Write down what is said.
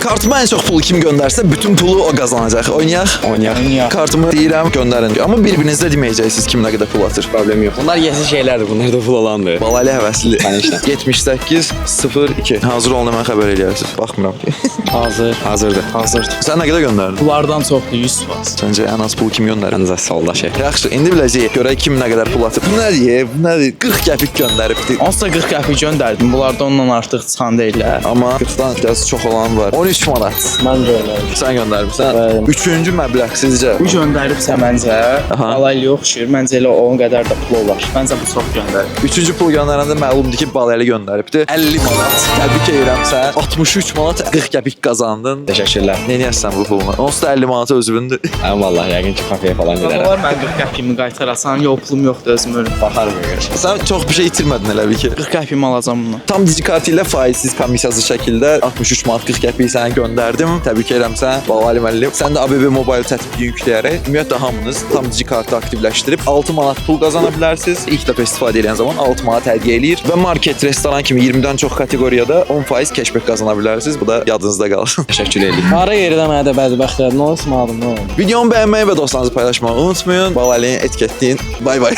Kartıma ən çox pulu kim göndərsə, bütün pulu o qazanacaq. Oynayaq? Oynayaq. Kartımı deyirəm, göndərin. Amma bir-birinizdə deməyəcəksiniz kim nə qədər pul atır. Problem yox. Bunlar yesi şeylərdir. Bunlar da pul olandır. Balaylı həvəsli. Tanışlar. 78-02. Hazır olun, mən xəbər eləyərsiniz. Baxmıram ki. Hazırdır. Sən nə qədər göndərdin? Bunlardan çoxdur 100%. Səncə ən az pul kim göndərir? Ancaq soldaşı. Yaxşı, indi biləcəyik. Görək kim nə qədər pul atır. Bu nədir? Bu nədir? 40 qəpik göndəribdi. Onsuz da 40 qəpik göndərdim. Bunlarda ondan artıq çıxan deyirlər. Amma 40-dan biraz çox olan var. 13 manat. Mən göndərdim. Sən göndərmisən? Üçüncü məbləğ sizcə? Bu göndəribsə məncə, balaylı oxşuyur. Məncə elə onun qədər də pul olar. Məncə bu çox göndərib. Üçüncü pul göndərəndə məlumdur ki, balaylı göndəribdi. 50 manat. Təbrik edirəm sən. 63 manat 40 qəpik qazandın. Təşəkkürlər. Nə edəsən bu pulla? Onsuz da 50 manata özündür. Həm vallahi yəqin ki, kafeyə falan gedərəm. Var mən 40 qəpiyimi qaytarasam, yox pulum yoxdur özüm ölüm. Baxarım görür. Sən çox bir şey itirmədin elə bil ki. 40 qəpiyimi alacam bundan. Tam digikart ilə faizsiz komissiyasız şəkildə 63 manat 40 qəpik sənə göndərdim. Təbrik edirəm sən. Balaylı müəllim. Sən də ABB Mobile tətbiqini yükləyərək ümumiyyətlə hamınız tam digikartı aktivləşdirib 6 manat pul qazana bilərsiniz. İlk dəfə istifadə edən zaman 6 manat hədiyyə eləyir və market, restoran kimi 20-dən çox kateqoriyada 10% cashback qazana bilərsiniz. Bu da yadınızda qalsın. Təşəkkür edirəm. Hara yerdə mənə də bədbəxt nə olsun, nə olsun. Videomu bəyənməyi və dostlarınızı paylaşmağı unutmayın. Balaylı etiketləyin. Bay bay.